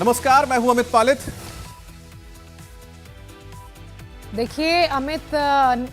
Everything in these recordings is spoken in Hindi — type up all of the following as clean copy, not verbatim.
नमस्कार, मैं हूं अमित पालित। देखिए अमित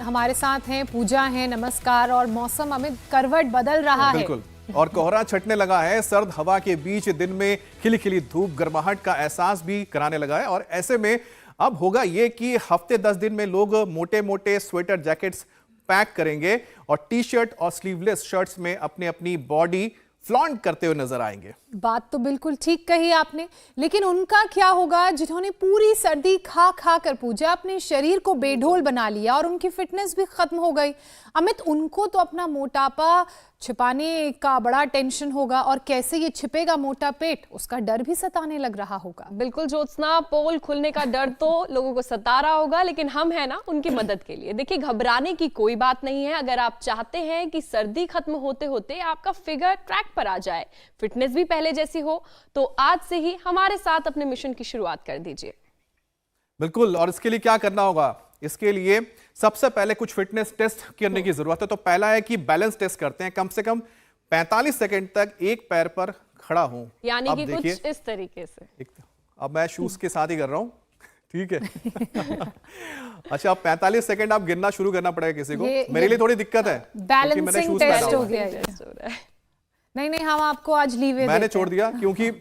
हमारे साथ हैं, पूजा हैं। नमस्कार। और मौसम अमित करवट बदल रहा है। बिल्कुल, और कोहरा छटने लगा है। सर्द हवा के बीच दिन में खिली खिली धूप गर्माहट का एहसास भी कराने लगा है। और ऐसे में अब होगा ये कि हफ्ते 10 दिन में लोग मोटे मोटे स्वेटर जैकेट्स पैक करेंगे और टी शर्ट और स्लीवलेस शर्ट्स में अपनी अपनी बॉडी फ्लॉन्ट करते हुए नजर आएंगे। बात तो बिल्कुल ठीक कही आपने, लेकिन उनका क्या होगा जिन्होंने पूरी सर्दी खा खा कर पूजा अपने शरीर को बेढोल बना लिया और उनकी फिटनेस भी खत्म हो गई। अमित, उनको तो अपना मोटापा छिपाने का बड़ा टेंशन होगा, और कैसे ये छिपेगा मोटा पेट, उसका डर भी सताने लग रहा होगा। बिल्कुल ज्योत्सना, पोल खुलने का डर तो लोगों को सता रहा होगा, लेकिन हम है ना उनकी मदद के लिए। देखिए, घबराने की कोई बात नहीं है। अगर आप चाहते हैं कि सर्दी खत्म होते होते आपका फिगर ट्रैक पर आ जाए, फिटनेस भी पहले जैसी हो, तो आज से ही हमारे साथ अपने मिशन की शुरुआत कर दीजिए। बिल्कुल, और इसके लिए क्या करना होगा? इसके लिए सबसे पहले कुछ फिटनेस टेस्ट करने की जरूरत है। तो पहला है कि बैलेंस टेस्ट करते हैं। कम से कम 45 सेकंड तक एक पैर पर खड़ा हूं, यानी कि कुछ इस तरीके से। अब मैं शूज के साथ ही कर रहा हूं, ठीक है? अच्छा, अब 45 सेकंड आप गिनना शुरू करना पड़ेगा किसी को। मेरे लिए थोड़ी दिक्कत है, बैलेंसिंग टेस्ट हो गया। नहीं, हम आपको आज लीव मैंने छोड़ दिया क्योंकि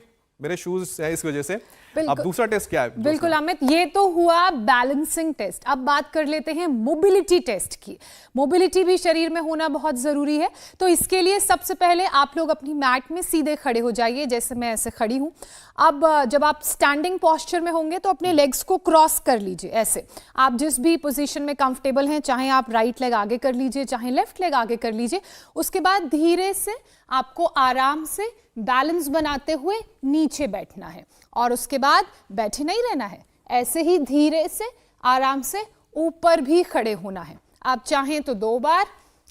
मेरे शूज है, इस वजह से। अब दूसरा टेस्ट क्या है? बिल्कुल अमित, ये तो हुआ बैलेंसिंग टेस्ट। अब बात कर लेते हैं मोबिलिटी टेस्ट की। मोबिलिटी भी शरीर में होना बहुत जरूरी है। तो इसके लिए सबसे पहले आप लोग अपनी मैट में सीधे खड़े हो जाइए, जैसे मैं ऐसे खड़ी हूं। अब जब आप स्टैंडिंग पोस्चर में होंगे तो अपने लेग्स को क्रॉस कर लीजिए ऐसे। आप जिस भी पोजीशन में कंफर्टेबल हैं, चाहे आप राइट लेग आगे कर लीजिए, चाहे लेफ्ट लेग आगे कर लीजिए। उसके बाद धीरे से आपको आराम से बैलेंस बनाते हुए नीचे बैठना है, और उसके बाद बैठे नहीं रहना है, ऐसे ही धीरे से आराम से ऊपर भी खड़े होना है। आप चाहें तो 2 बार,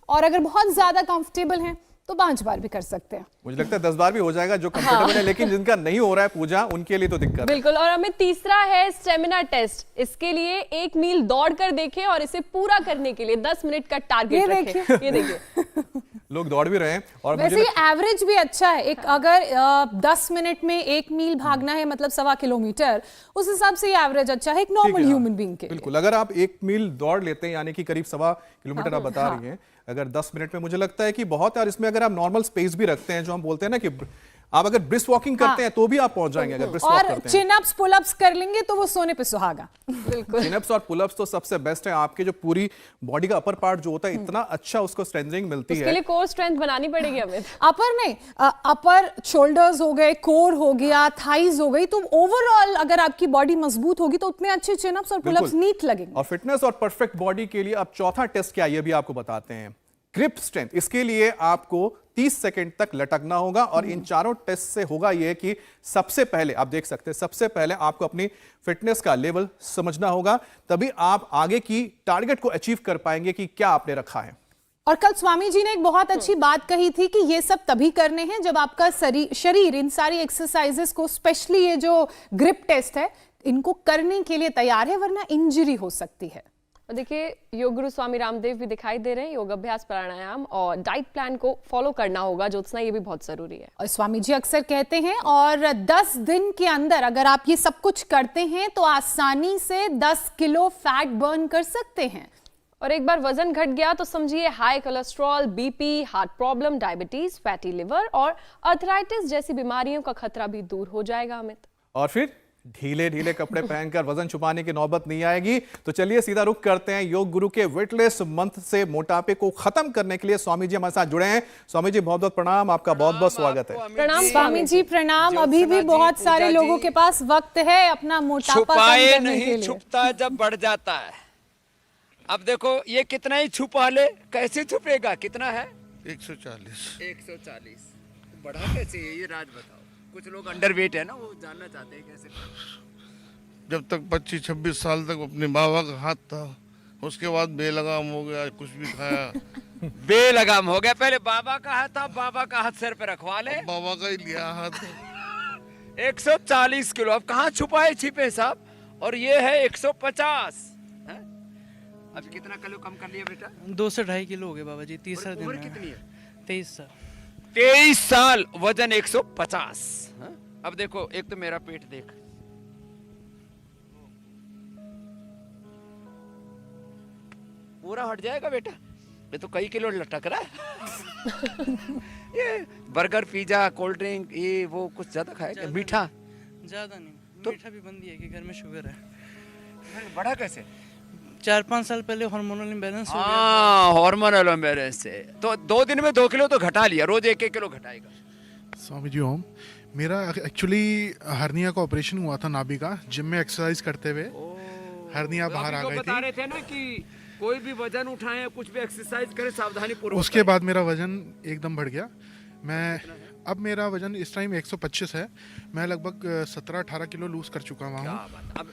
और अगर बहुत ज्यादा कंफर्टेबल हैं तो 5 बार भी कर सकते हैं। मुझे लगता है 10 बार भी हो जाएगा जो कंफर्टेबल है, लेकिन जिनका नहीं हो रहा है पूजा, उनके लिए तो दिक्कत है। बिल्कुल। और हमें तीसरा है स्टेमिना टेस्ट। इसके लिए 1 मील दौड़ कर देखें, और इसे पूरा करने के लिए 10 मिनट का टारगेट रखें। ये देखिए लोग दौड़ भी रहे हैं। और वैसे ये एवरेज भी अच्छा है। एक अगर 10 मिनट में 1 मील भागना है, मतलब 1.25 किलोमीटर, उस हिसाब से ये एवरेज अच्छा है एक नॉर्मल ह्यूमन बीइंग के लिए। बिल्कुल, अगर आप 1 मील दौड़ लेते हैं, यानी कि करीब 1.25 किलोमीटर आप बता रही हैं, अगर 10 मिनट में, मुझे लगता है कि बहुत है। और इसमें अगर आप नॉर्मल स्पेस भी रखते हैं, जो हम बोलते हैं ना कि आप अगर ब्रिस्क वॉकिंग करते हैं तो भी आप पहुंच जाएंगे। अगर ब्रिस्क वॉक करते हैं, और चिन अप्स पुल अप्स कर लेंगे तो वो सोने पे सुहागा। बिल्कुल, चिन अप्स और पुल अप्स तो सबसे बेस्ट है। आपके जो पूरी बॉडी का अपर पार्ट जो होता है, इतना अच्छा उसको स्ट्रेंथनिंग मिलती है। उसके लिए कोर स्ट्रेंथ बनानी पड़ेगी हमें। अपर नहीं, अपर शोल्डर्स हो गए, कोर हो गया, थाइज हो गई, तो ओवरऑल अगर आपकी बॉडी मजबूत होगी तो उतने अच्छे चिन अप्स और पुल अप्स नीट लगेंगे। और फिटनेस और परफेक्ट बॉडी के लिए अब चौथा टेस्ट क्या है, ये भी आपको बताते हैं। Grip strength. इसके लिए आपको 30 सेकंड तक लटकना होगा, और इन चारों टेस्ट से होगा यह कि सबसे पहले आप देख सकते हैं, सबसे पहले आपको अपनी फिटनेस का लेवल समझना होगा, तभी आप आगे की टारगेट को अचीव कर पाएंगे कि क्या आपने रखा है। और कल स्वामी जी ने एक बहुत अच्छी बात कही थी कि ये सब तभी करने हैं जब आपका शरीर इन सारी एक्सरसाइजेस को, स्पेशली ये जो ग्रिप टेस्ट है, इनको करने के लिए तैयार है, वरना इंजरी हो सकती है। और देखिए, योग गुरु स्वामी रामदेव भी दिखाई दे रहे हैं। योग अभ्यास, प्राणायाम और डाइट प्लान को फॉलो करना होगा ज्योत्सना, ये भी बहुत जरूरी है। और स्वामी जी अक्सर कहते हैं, और 10 दिन के अंदर अगर आप ये सब कुछ करते हैं तो आसानी से 10 किलो फैट बर्न कर सकते हैं। और एक बार वजन घट गया तो समझिए high cholesterol, BP, heart problem, diabetes, fatty liver और अर्थराइटिस जैसी बीमारियों का खतरा भी दूर हो जाएगा अमित। और फिर ढीले ढीले कपड़े पहनकर वजन छुपाने की नौबत नहीं आएगी। तो चलिए सीधा रुख करते हैं योग गुरु के वेटलेस मंत्र से मोटापे को खत्म करने के लिए। स्वामी जी हमारे साथ जुड़े हैं। स्वामी जी, बहुत बहुत प्रणाम, आपका बहुत बहुत स्वागत है। प्रणाम स्वामी जी, प्रणाम। अभी भी बहुत सारे लोगों के पास वक्त है अपना मोटापा कम करने के लिए। छुपता है जब बढ़ जाता है। अब देखो, ये कितना ही छुपा ले, कैसे छुपेगा? कितना है? 140। बढ़ा कैसे ये राज बताओ। कुछ लोग अंडरवेट है ना, वो जानना चाहते हैं कैसे। जब तक 25-26 साल तक अपने बाबा का हाथ था, उसके बाद बेलगाम हो गया, कुछ भी खाया। बेलगाम हो गया। पहले बाबा का हाथ था, बाबा का हाथ सर पे रखवा ले। बाबा का ही लिया हाथ। 140 किलो। अब कहाँ छुपाए छिपे साहब। और ये है 150। अब कितना किलो कम कर लिया बेटा? 2 से 2.5 किलो हो गए बाबा जी। 30 दिन उम्र में। कितनी है? 23 साल। 23 साल, वजन 150। अब देखो, एक तो मेरा पेट देख, पूरा हट जाएगा बेटा, ये तो कई किलो लटक रहा है। ये बर्गर, पिज्जा, कोल्ड ड्रिंक, ये वो कुछ ज्यादा खाएगा, मीठा ज़्यादा नहीं, तो- मीठा भी बंद ही है कि घर में शुगर है। फिर बढ़ा कैसे? 4-5 साल पहले हार्मोनल इम्बैलेंस हो गया। हाँ, हार्मोनल इम्बैलेंस से तो 2 दिन में 2 किलो तो घटा लिया, रोज 1-1 किलो घटाएगा। स्वामी जी ओम। मेरा एक्चुअली हर्निया का ऑपरेशन हुआ था नाभि का, जिम में एक्सरसाइज करते हुए हर्निया बाहर आ गई बता थी। रहे थे ना कि कोई भी वजन उठाएं, कुछ भी एक्सरसाइज करें, सावधानी पूर्वक उसके बाद मेरा वजन एकदम बढ़ गया। अब मेरा वजन इस टाइम 125 है। मैं लगभग 17-18 किलो लूज कर चुका हुआ हूँ। अब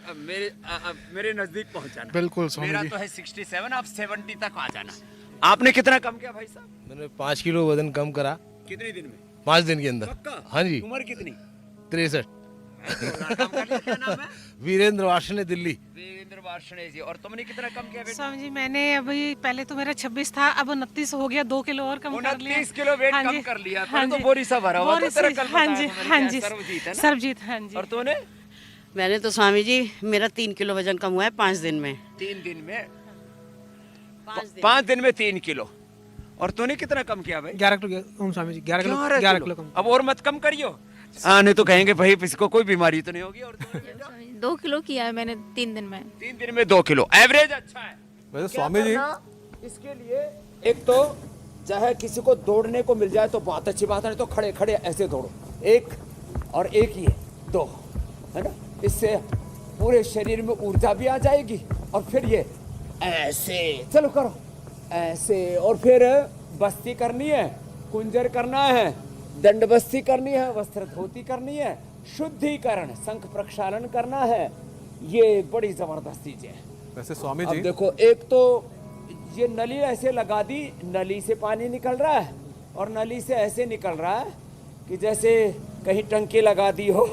मेरे नजदीक पहुंचाना। बिल्कुल स्वामी मेरा जी। तो है 67, आप 70 तक आ जाना। आपने कितना कम किया भाई साहब? मैंने 5 किलो वजन कम करा कितने दिन में? 5 दिन के अंदर। पक्का? हाँ जी। उम्र कितनी? 63। कम कर लिया, क्या नाम है? वीरेंद्र वार्षणे, दिल्ली। वीरेंद्र वार्षणे जी। और तुमने कितना कम किया बेटा? स्वामी जी मैंने अभी पहले तो मेरा 26 था, अब 29 हो गया, 2 किलो और कम कर लिया। 29 किलो वेट हाँ कम जी, कर लिया। हाँ तो जी। बोरी सा भरा हुआ था, बोरी तेरा से- कल हाँ बताया जी, था मैंने, हाँ क्या जी, सर्वजीत है ना? सर्वजीत, हाँ जी। और तूने? मैंने तो स्वामी जी मेरा 3 किलो वजन कम हुआ है 5 दिन में। 3 दिन में? 5 दिन में 3 किलो। और तूने कितना कम किया भाई? 11 kilo ohm Swami ji, 11 kilo कम। अब और मत कम करियो। नहीं तो कहेंगे भाई इसको कोई बीमारी तो नहीं होगी। और तूने बेटा? 2 किलो किया है मैंने 3 दिन में। 3 दिन में 2 किलो, एवरेज अच्छा है। वैसे स्वामी जी, इसके लिए एक तो चाहे किसी को दौड़ने को मिल जाए तो बहुत अच्छी बात है, नहीं तो खड़े खड़े ऐसे दौड़ो, 1 और 1 ये 2, है ना? इससे पूरे शरीर में ऊर्जा भी आ जाएगी। और फिर ये ऐसे चलो करो, ऐसे। और फिर बस्ती करनी है, कुंजर करना है, दंड बस्ती करनी है, वस्त्र धोती करनी है, शुद्धिकरण, शंख प्रक्षालन करना है। ये बड़ी जबरदस्त चीजें हैं। वैसे स्वामी अब जी, देखो, एक तो ये नली ऐसे लगा दी, नली से पानी निकल रहा है और नली से ऐसे निकल रहा है कि जैसे कहीं टंकी लगा दी हो।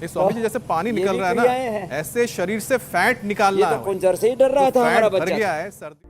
ये स्वामी जी जैसे पानी ये निकल भी रहा है क्रियाएं ना, हैं। ऐसे शरीर से फैट निकालना ये तो है। कुंजर से ही डर रहा जो था हमारा फैट भर बच्चा। गया है सर्दी